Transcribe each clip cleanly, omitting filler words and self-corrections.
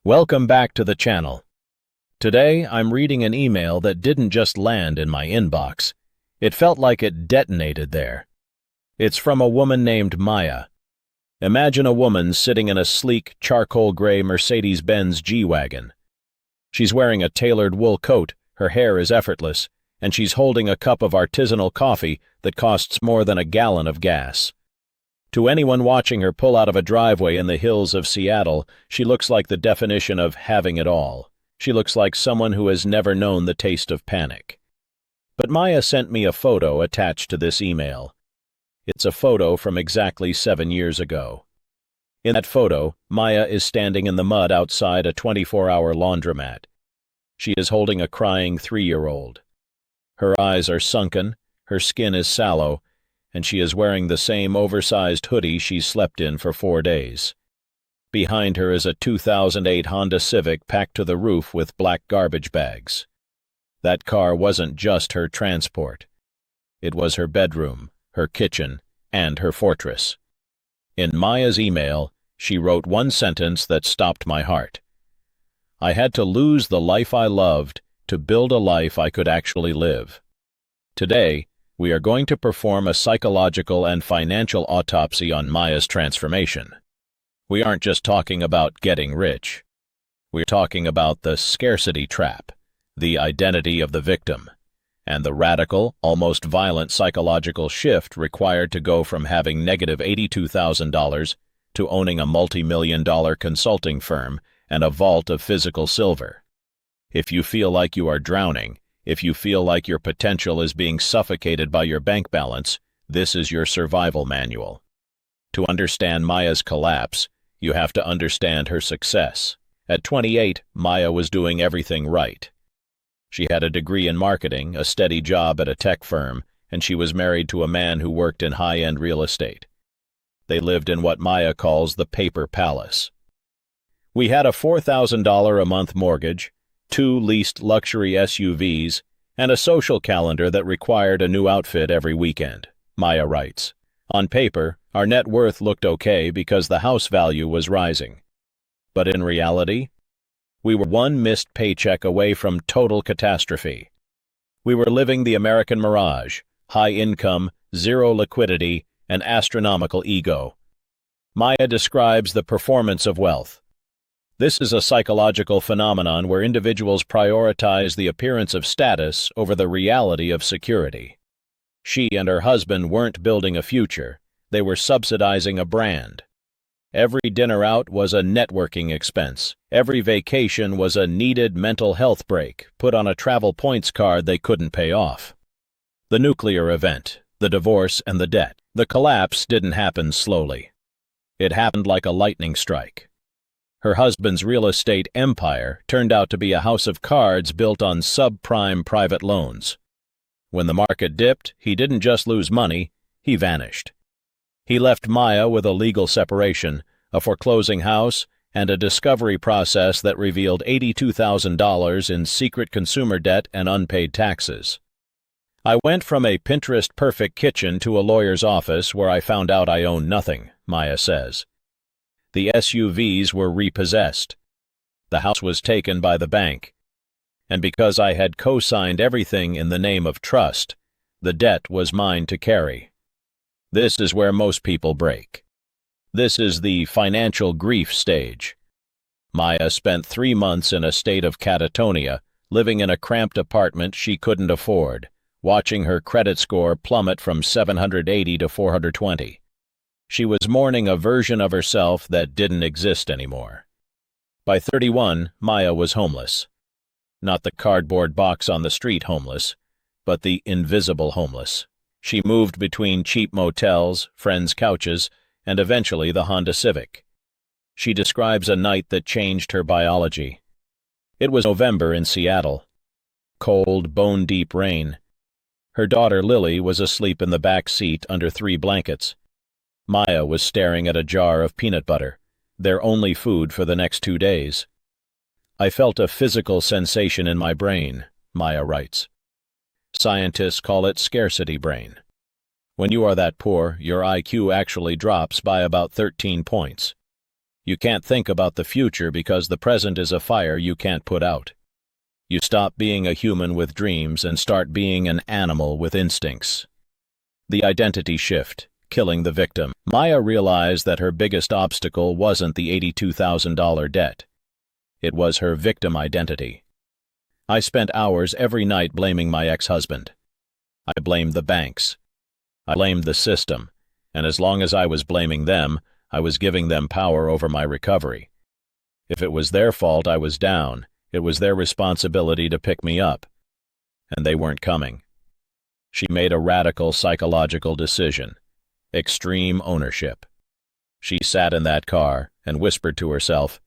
Welcome back to the channel. Today, I'm reading an email that didn't just land in my inbox. It felt like it detonated there. It's from a woman named Maya. Imagine a woman sitting in a sleek, charcoal-gray Mercedes-Benz G-Wagon. She's wearing a tailored wool coat, her hair is effortless, and she's holding a cup of artisanal coffee that costs more than a gallon of gas. To anyone watching her pull out of a driveway in the hills of Seattle, she looks like the definition of having it all. She looks like someone who has never known the taste of panic. But Maya sent me a photo attached to this email. It's a photo from exactly 7 years ago. In that photo, Maya is standing in the mud outside a 24-hour laundromat. She is holding a crying 3-year-old. Her eyes are sunken, her skin is sallow, and she is wearing the same oversized hoodie she's slept in for 4 days. Behind her is a 2008 Honda Civic packed to the roof with black garbage bags. That car wasn't just her transport. It was her bedroom, her kitchen, and her fortress. In Maya's email, she wrote one sentence that stopped my heart. I had to lose the life I loved to build a life I could actually live. Today, we are going to perform a psychological and financial autopsy on Maya's transformation. We aren't just talking about getting rich. We're talking about the scarcity trap, the identity of the victim, and the radical, almost violent psychological shift required to go from having negative $82,000 to owning a multi-million-dollar consulting firm and a vault of physical silver. If you feel like you are drowning, if you feel like your potential is being suffocated by your bank balance, this is your survival manual. To understand Maya's collapse, you have to understand her success. At 28, Maya was doing everything right. She had a degree in marketing, a steady job at a tech firm, and she was married to a man who worked in high-end real estate. They lived in what Maya calls the paper palace. We had a $4,000 a month mortgage, 2 leased luxury SUVs, and a social calendar that required a new outfit every weekend, Maya writes. On paper, our net worth looked okay because the house value was rising. But in reality, we were one missed paycheck away from total catastrophe. We were living the American mirage, high income, zero liquidity, and astronomical ego. Maya describes the performance of wealth. This is a psychological phenomenon where individuals prioritize the appearance of status over the reality of security. She and her husband weren't building a future, they were subsidizing a brand. Every dinner out was a networking expense. Every vacation was a needed mental health break, put on a travel points card they couldn't pay off. The nuclear event, the divorce and the debt. The collapse didn't happen slowly. It happened like a lightning strike. Her husband's real estate empire turned out to be a house of cards built on subprime private loans. When the market dipped, he didn't just lose money, he vanished. He left Maya with a legal separation, a foreclosing house, and a discovery process that revealed $82,000 in secret consumer debt and unpaid taxes. I went from a Pinterest-perfect kitchen to a lawyer's office where I found out I owned nothing, Maya says. The SUVs were repossessed. The house was taken by the bank. And because I had co-signed everything in the name of trust, the debt was mine to carry. This is where most people break. This is the financial grief stage. Maya spent 3 months in a state of catatonia, living in a cramped apartment she couldn't afford, watching her credit score plummet from 780 to 420. She was mourning a version of herself that didn't exist anymore. By 31, Maya was homeless. Not the cardboard box on the street homeless, but the invisible homeless. She moved between cheap motels, friends' couches, and eventually the Honda Civic. She describes a night that changed her biology. It was November in Seattle. Cold, bone-deep rain. Her daughter Lily was asleep in the back seat under 3 blankets. Maya was staring at a jar of peanut butter, their only food for the next 2 days. I felt a physical sensation in my brain, Maya writes. Scientists call it scarcity brain. When you are that poor, your IQ actually drops by about 13 points. You can't think about the future because the present is a fire you can't put out. You stop being a human with dreams and start being an animal with instincts. The identity shift, killing the victim. Maya realized that her biggest obstacle wasn't the $82,000 debt. It was her victim identity. I spent hours every night blaming my ex-husband. I blamed the banks. I blamed the system, and as long as I was blaming them, I was giving them power over my recovery. If it was their fault I was down, it was their responsibility to pick me up. And they weren't coming. She made a radical psychological decision. Extreme ownership. She sat in that car and whispered to herself,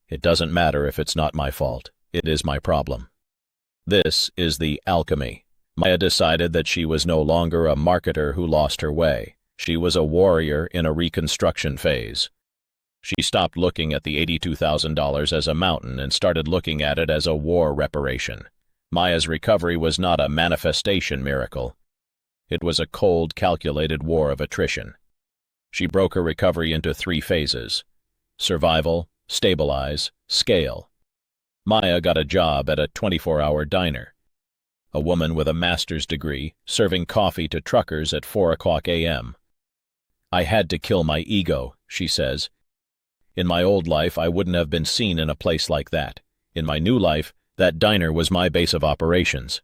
"It doesn't matter if it's not my fault. It is my problem." This is the alchemy. Maya decided that she was no longer a marketer who lost her way. She was a warrior in a reconstruction phase. She stopped looking at the $82,000 as a mountain and started looking at it as a war reparation. Maya's recovery was not a manifestation miracle. It was a cold, calculated war of attrition. She broke her recovery into 3 phases: survival, stabilize, scale. Maya got a job at a 24-hour diner. A woman with a master's degree, serving coffee to truckers at 4 a.m. "I had to kill my ego," she says. "In my old life, I wouldn't have been seen in a place like that. In my new life, that diner was my base of operations."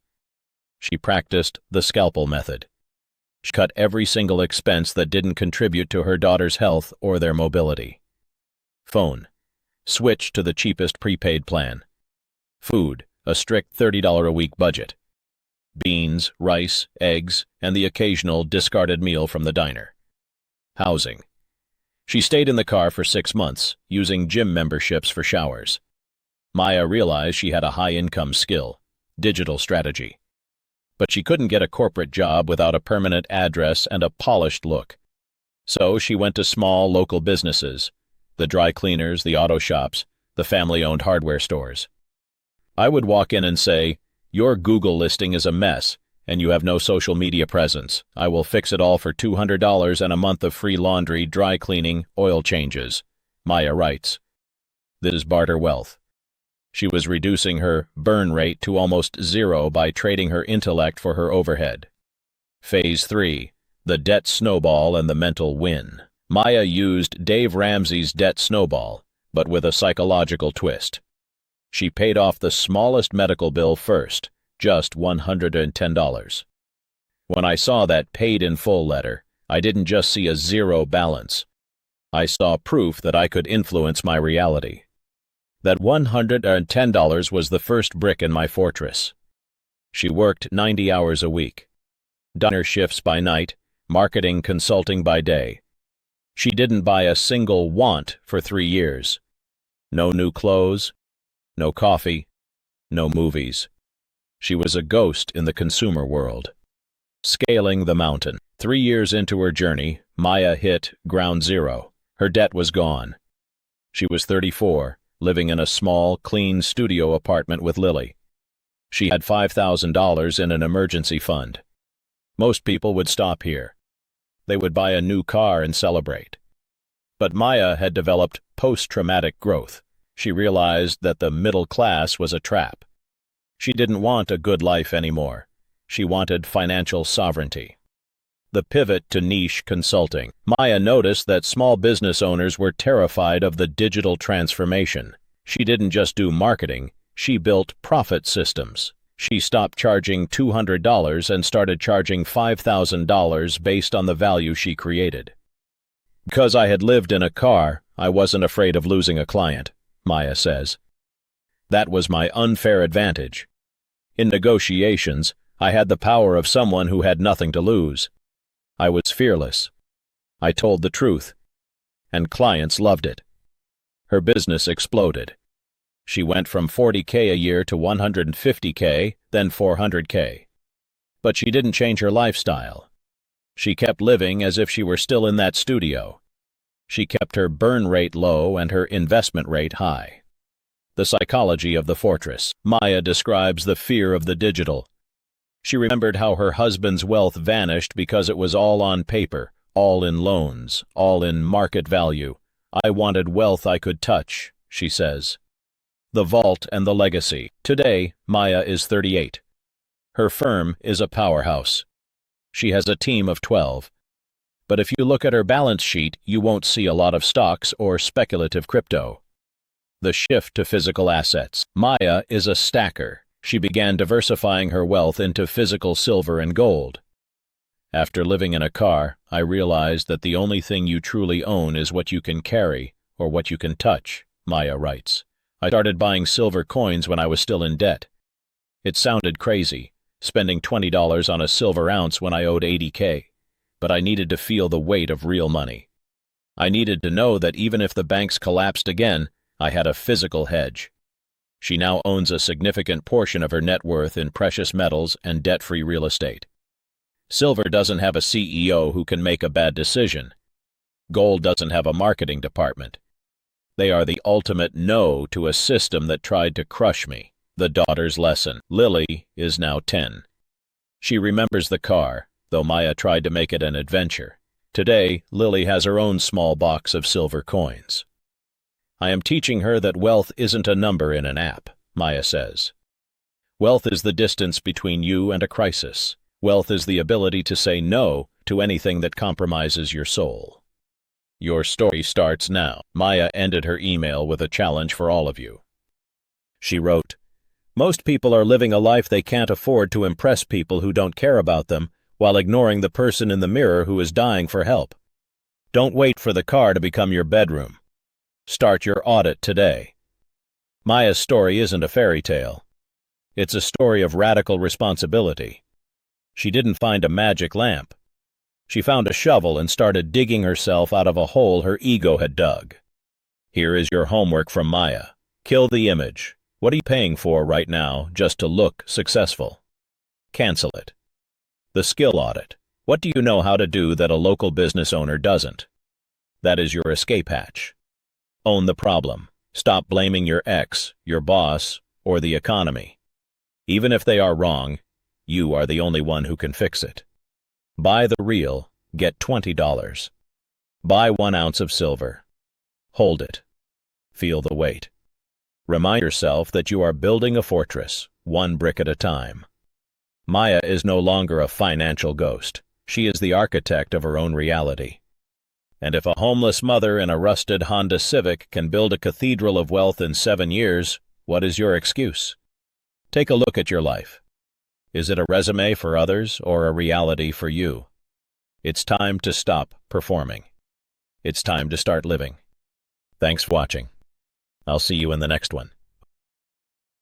She practiced the scalpel method. She cut every single expense that didn't contribute to her daughter's health or their mobility. Phone. Switch to the cheapest prepaid plan. Food, a strict $30 a week budget. Beans, rice, eggs, and the occasional discarded meal from the diner. Housing. She stayed in the car for 6 months, using gym memberships for showers. Maya realized she had a high-income skill, digital strategy. But she couldn't get a corporate job without a permanent address and a polished look. So she went to small local businesses, the dry cleaners, the auto shops, the family-owned hardware stores. I would walk in and say, "Your Google listing is a mess, and you have no social media presence. I will fix it all for $200 and a month of free laundry, dry cleaning, oil changes," Maya writes. This is barter wealth. She was reducing her burn rate to almost 0 by trading her intellect for her overhead. Phase 3. The debt snowball and the mental win. Maya used Dave Ramsey's debt snowball, but with a psychological twist. She paid off the smallest medical bill first, just $110. When I saw that paid in full letter, I didn't just see a 0 balance. I saw proof that I could influence my reality. That $110 was the first brick in my fortress. She worked 90 hours a week. Diner shifts by night, marketing consulting by day. She didn't buy a single want for 3 years. No new clothes, no coffee, no movies. She was a ghost in the consumer world. Scaling the mountain. 3 years into her journey, Maya hit ground zero. Her debt was gone. She was 34, living in a small, clean studio apartment with Lily. She had $5,000 in an emergency fund. Most people would stop here. They would buy a new car and celebrate. But Maya had developed post-traumatic growth. She realized that the middle class was a trap. She didn't want a good life anymore. She wanted financial sovereignty. The pivot to niche consulting. Maya noticed that small business owners were terrified of the digital transformation. She didn't just do marketing, she built profit systems. She stopped charging $200 and started charging $5,000 based on the value she created. Because I had lived in a car, I wasn't afraid of losing a client, Maya says. That was my unfair advantage. In negotiations, I had the power of someone who had nothing to lose. I was fearless. I told the truth. And clients loved it. Her business exploded. She went from $40K a year to $150K, then $400K. But she didn't change her lifestyle. She kept living as if she were still in that studio. She kept her burn rate low and her investment rate high. The psychology of the fortress. Maya describes the fear of the digital. She remembered how her husband's wealth vanished because it was all on paper, all in loans, all in market value, I wanted wealth I could touch, she says. The vault and the legacy. Today, Maya is 38. Her firm is a powerhouse. She has a team of 12. But if you look at her balance sheet, you won't see a lot of stocks or speculative crypto. The shift to physical assets. Maya is a stacker. She began diversifying her wealth into physical silver and gold. After living in a car, I realized that the only thing you truly own is what you can carry or what you can touch, Maya writes. I started buying silver coins when I was still in debt. It sounded crazy, spending $20 on a silver ounce when I owed $80K, but I needed to feel the weight of real money. I needed to know that even if the banks collapsed again, I had a physical hedge. She now owns a significant portion of her net worth in precious metals and debt-free real estate. Silver doesn't have a CEO who can make a bad decision. Gold doesn't have a marketing department. They are the ultimate no to a system that tried to crush me. The daughter's lesson. Lily is now 10. She remembers the car, though Maya tried to make it an adventure. Today, Lily has her own small box of silver coins. I am teaching her that wealth isn't a number in an app, Maya says. Wealth is the distance between you and a crisis. Wealth is the ability to say no to anything that compromises your soul. Your story starts now. Maya ended her email with a challenge for all of you. She wrote, "Most people are living a life they can't afford to impress people who don't care about them, while ignoring the person in the mirror who is dying for help. Don't wait for the car to become your bedroom. Start your audit today." Maya's story isn't a fairy tale. It's a story of radical responsibility. She didn't find a magic lamp. She found a shovel and started digging herself out of a hole her ego had dug. Here is your homework from Maya. Kill the image. What are you paying for right now just to look successful? Cancel it. The skill audit. What do you know how to do that a local business owner doesn't? That is your escape hatch. Own the problem. Stop blaming your ex, your boss, or the economy. Even if they are wrong, you are the only one who can fix it. Buy the real, get $20. Buy 1 ounce of silver. Hold it. Feel the weight. Remind yourself that you are building a fortress, one brick at a time. Maya is no longer a financial ghost. She is the architect of her own reality. And if a homeless mother in a rusted Honda Civic can build a cathedral of wealth in 7 years, what is your excuse? Take a look at your life. Is it a resume for others or a reality for you? It's time to stop performing. It's time to start living. Thanks for watching. I'll see you in the next one.